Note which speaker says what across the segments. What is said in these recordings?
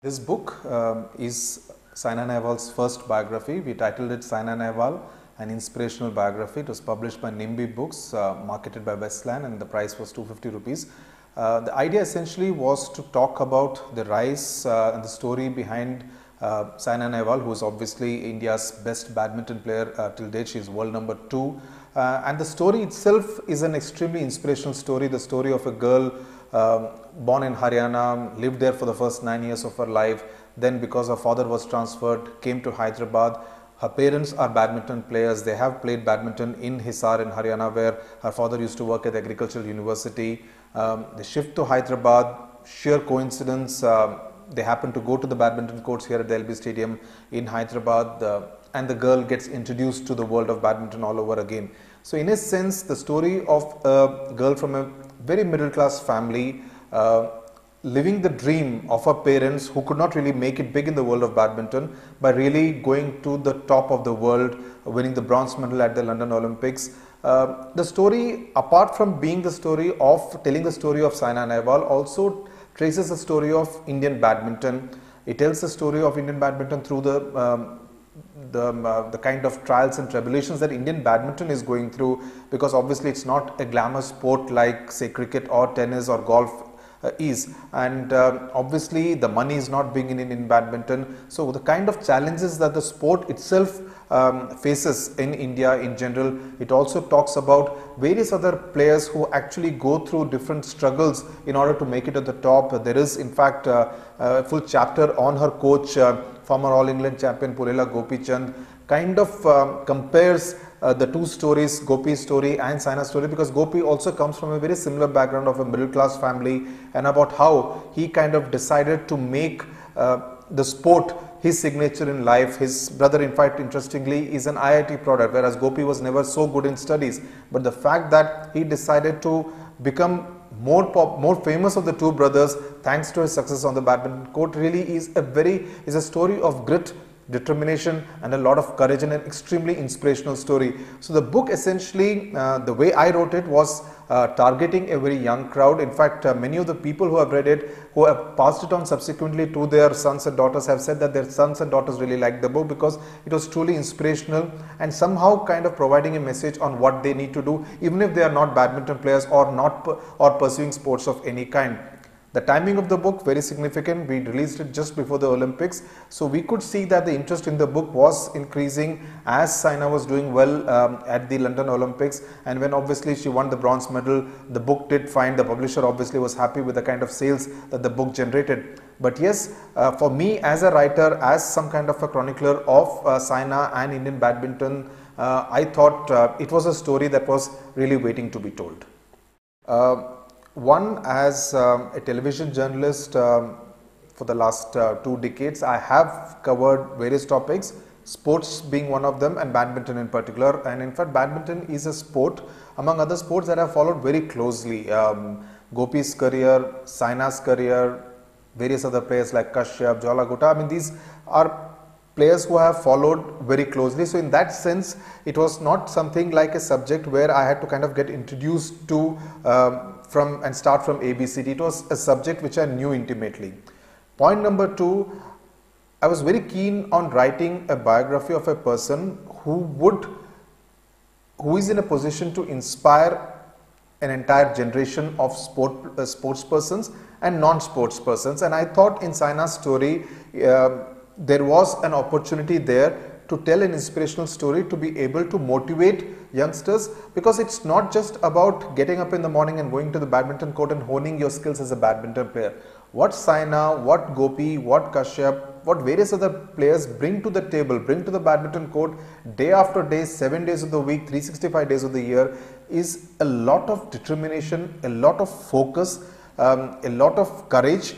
Speaker 1: This book is Saina Nehwal's first biography. We titled it Saina Nehwal, an inspirational biography. It was published by Nimbi Books, marketed by Westland, and the price was 250 rupees. The idea essentially was to talk about the rise and the story behind Saina Nehwal, who is obviously India's best badminton player till date. She is world number 2. And the story itself is an extremely inspirational story, the story of a girl born in Haryana, lived there for the first 9 years of her life. Then because her father was transferred, came to Hyderabad. Her parents are badminton players. They have played badminton in Hisar in Haryana, where her father used to work at the Agricultural University. They shift to Hyderabad. Sheer coincidence, they happen to go to the badminton courts here at the LB Stadium in Hyderabad, and the girl gets introduced to the world of badminton all over again. So in a sense, the story of a girl from a very middle class family, living the dream of her parents who could not really make it big in the world of badminton by really going to the top of the world, winning the bronze medal at the London Olympics. The story, apart from being the story of telling the story of Saina Nehwal, also traces the story of Indian badminton. It tells the story of Indian badminton through the kind of trials and tribulations that Indian badminton is going through, because obviously it's not a glamour sport like say cricket or tennis or golf is, and obviously the money is not big in Indian badminton. So the kind of challenges that the sport itself faces in India in general. It also talks about various other players who actually go through different struggles in order to make it at the top. There is in fact a full chapter on her coach, former All England champion Purella Gopichand, kind of compares the two stories, Gopi's story and Saina's story, because Gopi also comes from a very similar background of a middle class family, and about how he kind of decided to make the sport his signature in life. His brother, in fact, interestingly, is an IIT product, whereas Gopi was never so good in studies. But the fact that he decided to become more famous of the two brothers thanks to his success on the badminton court really is a story of grit, determination, and a lot of courage, and an extremely inspirational story. So the book essentially, the way I wrote it was targeting a very young crowd. In fact, many of the people who have read it, who have passed it on subsequently to their sons and daughters, have said that their sons and daughters really liked the book because it was truly inspirational and somehow kind of providing a message on what they need to do, even if they are not badminton players or pursuing sports of any kind. The timing of the book, very significant. We released it just before the Olympics. So we could see that the interest in the book was increasing as Saina was doing well at the London Olympics. And when obviously she won the bronze medal, the book did find, the publisher obviously was happy with the kind of sales that the book generated. But yes, for me as a writer, as some kind of a chronicler of Saina and Indian badminton, I thought it was a story that was really waiting to be told. One, as a television journalist for the last 2 decades, I have covered various topics, sports being one of them and badminton in particular. And in fact, badminton is a sport among other sports that I have followed very closely. Gopi's career, Saina's career, various other players like Kashyap, Jwala Gutta. I mean, these are players who I have followed very closely. So in that sense, it was not something like a subject where I had to kind of get introduced to and start from ABCD. It was a subject which I knew intimately. Point number 2, I was very keen on writing a biography of a person who is in a position to inspire an entire generation of sports persons and non-sports persons. And I thought in Saina's story, there was an opportunity there to tell an inspirational story, to be able to motivate youngsters, because it's not just about getting up in the morning and going to the badminton court and honing your skills as a badminton player. What Saina, what Gopi, what Kashyap, what various other players bring to the table, bring to the badminton court day after day, 7 days of the week, 365 days of the year, is a lot of determination, a lot of focus, a lot of courage,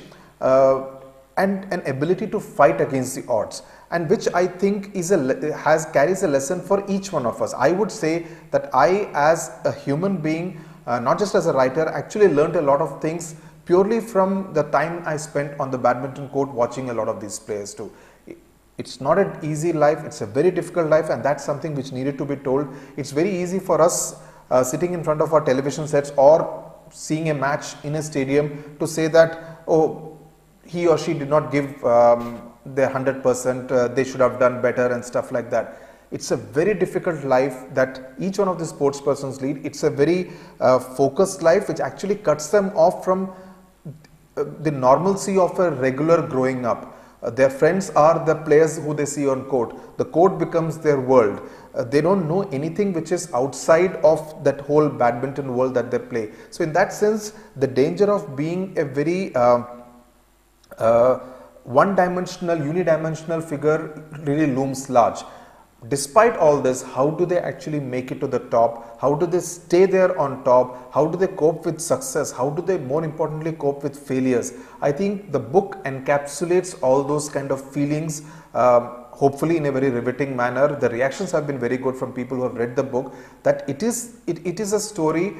Speaker 1: and an ability to fight against the odds, and which I think carries a lesson for each one of us. I would say that I, as a human being, not just as a writer, actually learned a lot of things purely from the time I spent on the badminton court watching a lot of these players too. It's not an easy life, it's a very difficult life, and that's something which needed to be told. It's very easy for us sitting in front of our television sets or seeing a match in a stadium to say that, oh, he or she did not give their 100%, they should have done better and stuff like that. It's a very difficult life that each one of the sports persons lead. It's a very focused life which actually cuts them off from the normalcy of a regular growing up. Their friends are the players who they see on court. The court becomes their world. They don't know anything which is outside of that whole badminton world that they play. So in that sense, the danger of being a very one-dimensional, unidimensional figure really looms large. Despite all this, how do they actually make it to the top? How do they stay there on top? How do they cope with success? How do they, more importantly, cope with failures? I think the book encapsulates all those kind of feelings, hopefully in a very riveting manner. The reactions have been very good from people who have read the book, that it is a story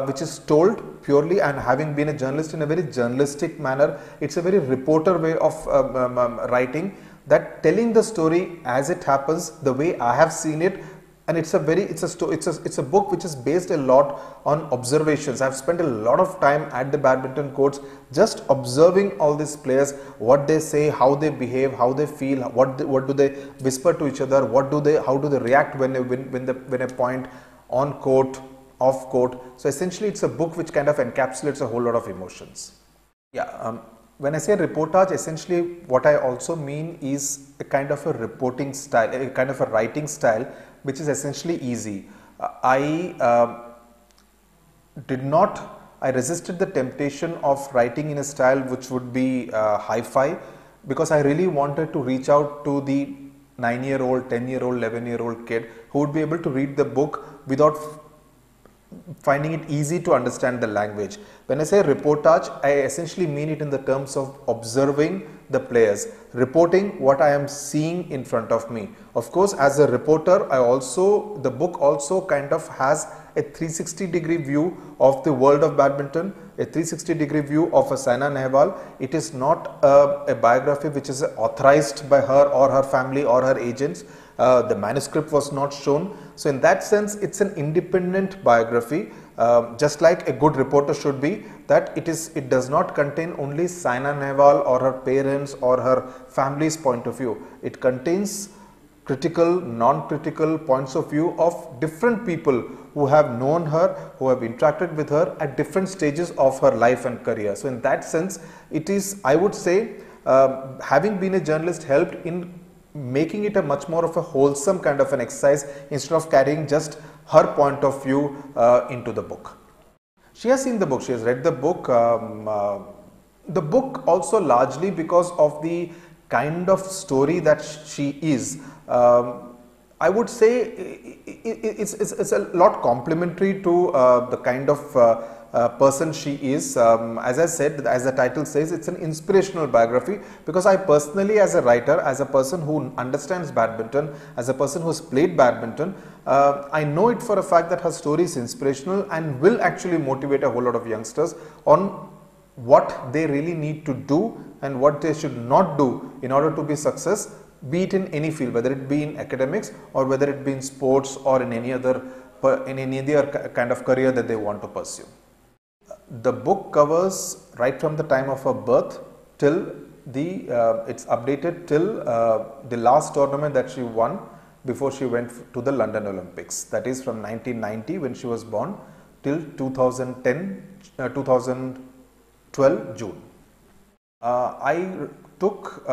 Speaker 1: which is told purely, and having been a journalist, in a very journalistic manner. It's a very reporter way of writing, that telling the story as it happens, the way I have seen it. And it's a book which is based a lot on observations. I've spent a lot of time at the badminton courts just observing all these players, what they say, how they behave, how they feel, what do they whisper to each other, how do they react when a point on court, off court. So essentially it's a book which kind of encapsulates a whole lot of emotions. Yeah. When I say reportage, essentially what I also mean is a kind of a reporting style, a kind of a writing style, which is essentially easy. I resisted the temptation of writing in a style which would be hi-fi, because I really wanted to reach out to the 9-year-old, 10-year-old, 11-year-old kid who would be able to read the book without finding it easy to understand the language. When I say reportage, I essentially mean it in the terms of observing the players, reporting what I am seeing in front of me. Of course, as a reporter, the book also kind of has a 360-degree view of the world of badminton, a 360-degree view of a Saina Nehwal. It is not a biography which is authorized by her or her family or her agents. The manuscript was not shown. So in that sense, it's an independent biography, just like a good reporter should be, that it does not contain only Saina Nehwal or her parents or her family's point of view. It contains critical, non-critical points of view of different people who have known her, who have interacted with her at different stages of her life and career. So in that sense, it is, I would say, having been a journalist helped in making it a much more of a wholesome kind of an exercise, instead of carrying just her point of view into the book. She has seen the book, she has read the book. The book also largely because of the kind of story that she is. I would say it's a lot complementary to the kind of person she is. As I said, as the title says, it's an inspirational biography, because I personally, as a writer, as a person who understands badminton, as a person who has played badminton, I know it for a fact that her story is inspirational and will actually motivate a whole lot of youngsters on what they really need to do and what they should not do in order to be success, be it in any field, whether it be in academics or whether it be in sports or in any other kind of career that they want to pursue. The book covers right from the time of her birth till it's updated till the last tournament that she won before she went to the London Olympics. That is from 1990 when she was born till 2012 June. I took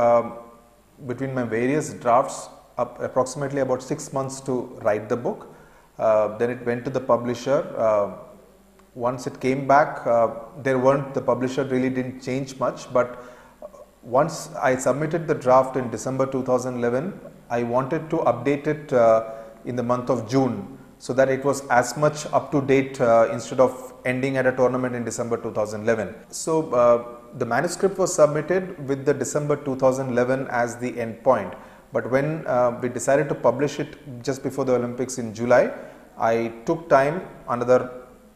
Speaker 1: between my various drafts approximately about 6 months to write the book. Then it went to the publisher. Once it came back, the publisher really didn't change much, but once I submitted the draft in December 2011, I wanted to update it in the month of June, so that it was as much up to date instead of ending at a tournament in December 2011. So the manuscript was submitted with the December 2011 as the end point, but when we decided to publish it just before the Olympics in July, I took time, another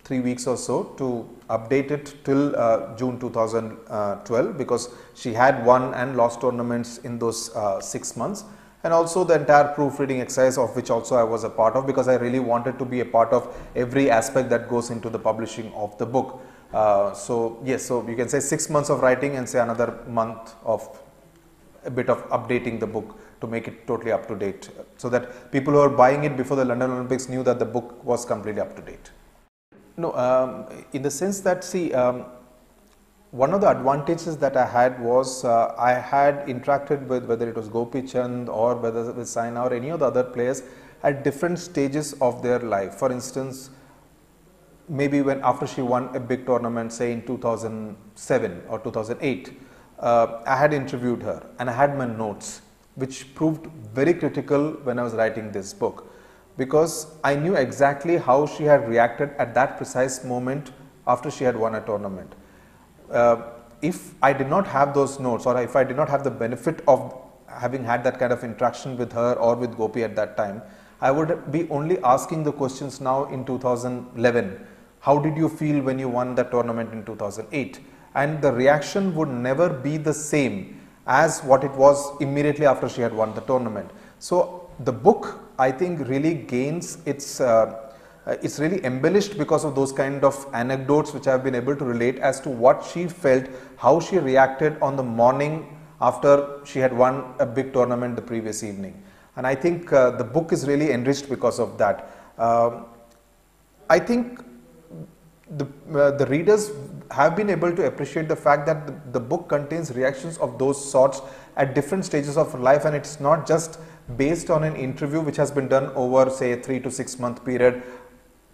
Speaker 1: 3 weeks or so, to update it till June 2012, because she had won and lost tournaments in those 6 months, and also the entire proofreading exercise, of which also I was a part of, because I really wanted to be a part of every aspect that goes into the publishing of the book. So yes, so you can say 6 months of writing and say another month of a bit of updating the book to make it totally up to date, so that people who are buying it before the London Olympics knew that the book was completely up to date. No, in the sense that, see, one of the advantages that I had was I had interacted with, whether it was Gopi Chand or whether with Saina or any of the other players, at different stages of their life. For instance, maybe when after she won a big tournament, say in 2007 or 2008, I had interviewed her and I had my notes, which proved very critical when I was writing this book, because I knew exactly how she had reacted at that precise moment after she had won a tournament. If I did not have those notes, or if I did not have the benefit of having had that kind of interaction with her or with Gopi at that time, I would be only asking the questions now in 2011. How did you feel when you won that tournament in 2008? And the reaction would never be the same as what it was immediately after she had won the tournament. So the book, I think, really gains its it's really embellished because of those kind of anecdotes which I have been able to relate as to what she felt, how she reacted on the morning after she had won a big tournament the previous evening. And I think the book is really enriched because of that. I think the readers have been able to appreciate the fact that the book contains reactions of those sorts at different stages of life, and it's not just based on an interview which has been done over, say, a 3 to 6 month period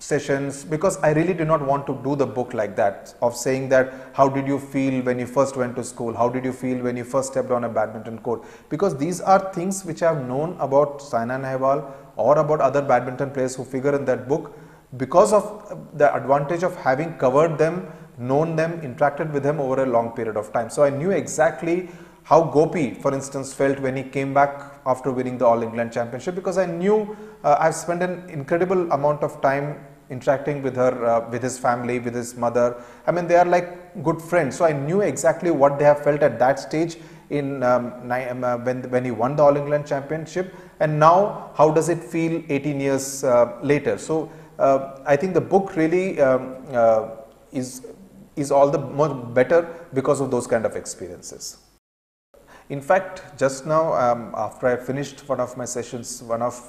Speaker 1: sessions, because I really do not want to do the book like that, of saying that how did you feel when you first went to school, how did you feel when you first stepped on a badminton court, because these are things which I have known about Saina Nehwal or about other badminton players who figure in that book, because of the advantage of having covered them, known them, interacted with them over a long period of time. So I knew exactly how Gopi, for instance, felt when he came back after winning the All England Championship, because I knew I've spent an incredible amount of time interacting with her, with his family, with his mother. I mean, they are like good friends. So I knew exactly what they have felt at that stage in when he won the All England Championship, and now how does it feel 18 years later. So I think the book really is all the more better because of those kind of experiences. In fact, just now after I finished one of my sessions, one of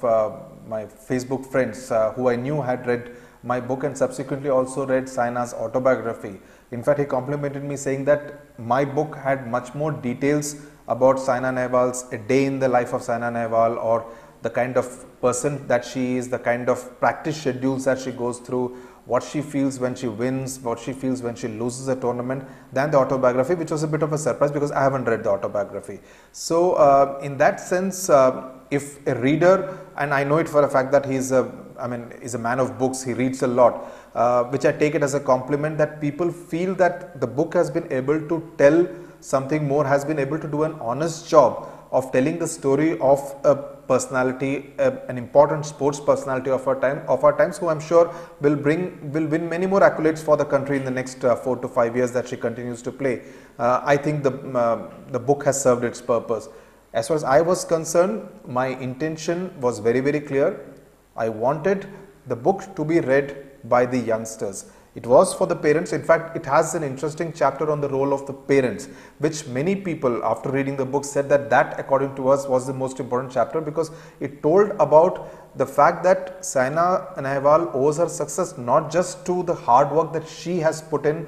Speaker 1: my Facebook friends who I knew had read my book and subsequently also read Saina's autobiography. In fact, he complimented me saying that my book had much more details about Saina Nehwal's a day in the life of Saina Nehwal, or the kind of person that she is, the kind of practice schedules that she goes through, what she feels when she wins, what she feels when she loses a tournament, than the autobiography, which was a bit of a surprise because I haven't read the autobiography. So in that sense, if a reader, and I know it for a fact that he's a man of books, he reads a lot, which I take it as a compliment, that people feel that the book has been able to tell something more, has been able to do an honest job of telling the story of a personality, an important sports personality of our times, who I'm sure will win many more accolades for the country in the next 4 to 5 years that she continues to play. I think the book has served its purpose. As far as I was concerned, my intention was very, very clear. I wanted the book to be read by the youngsters. It was for the parents. In fact, it has an interesting chapter on the role of the parents, which many people after reading the book said that according to us was the most important chapter, because it told about the fact that Saina Nehwal owes her success not just to the hard work that she has put in.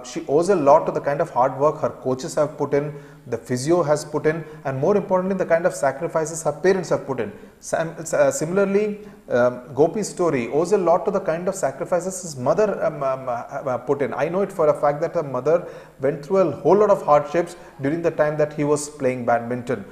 Speaker 1: She owes a lot to the kind of hard work her coaches have put in, the physio has put in, and more importantly, the kind of sacrifices her parents have put in. Similarly, Gopi's story owes a lot to the kind of sacrifices his mother put in. I know it for a fact that her mother went through a whole lot of hardships during the time that he was playing badminton.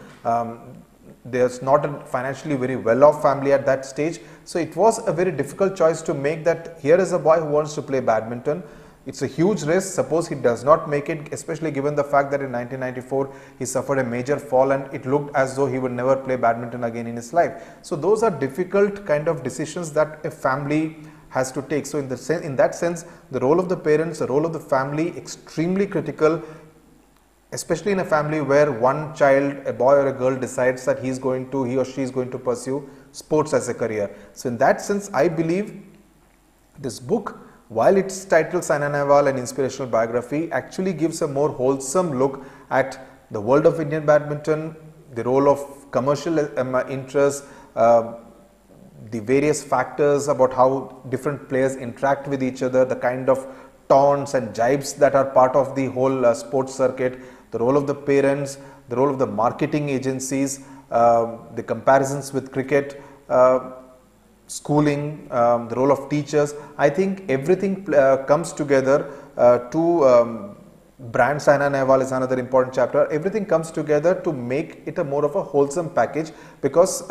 Speaker 1: There's not a financially very well-off family at that stage, so it was a very difficult choice to make, that here is a boy who wants to play badminton. It's a huge risk. Suppose he does not make it, especially given the fact that in 1994 he suffered a major fall and it looked as though he would never play badminton again in his life. So those are difficult kind of decisions that a family has to take. So in that sense, the role of the parents, the role of the family, extremely critical. especially in a family where one child, a boy or a girl, decides that he or she is going to pursue sports as a career. So in that sense, I believe this book, while it's titled Saina Nehwal, an inspirational biography, actually gives a more wholesome look at the world of Indian badminton, the role of commercial interests, the various factors about how different players interact with each other, the kind of taunts and jibes that are part of the whole sports circuit, the role of the parents, the role of the marketing agencies, the comparisons with cricket, schooling, the role of teachers. I think everything comes together to brand Saina Nehwal is another important chapter. Everything comes together to make it a more of a wholesome package, because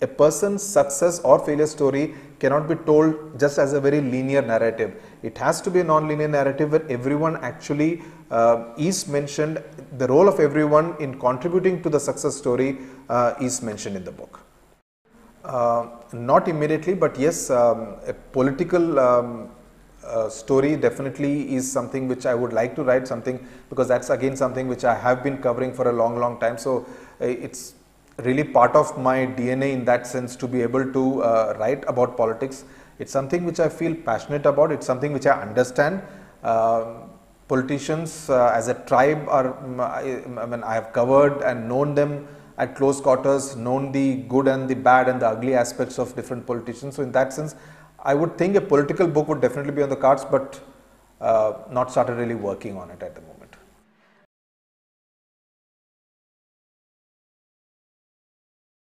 Speaker 1: a person's success or failure story cannot be told just as a very linear narrative. It has to be a non-linear narrative where everyone actually is mentioned. The role of everyone in contributing to the success story is mentioned in the book. Not immediately, but yes, a political story definitely is something which I would like to write, because that's again something which I have been covering for a long time. So it's really part of my DNA in that sense to be able to write about politics. It's something which I feel passionate about. It's something which I understand. Politicians as a tribe I have covered and known them at close quarters, known the good and the bad and the ugly aspects of different politicians. So in that sense, I would think a political book would definitely be on the cards, but not started really working on it at the moment.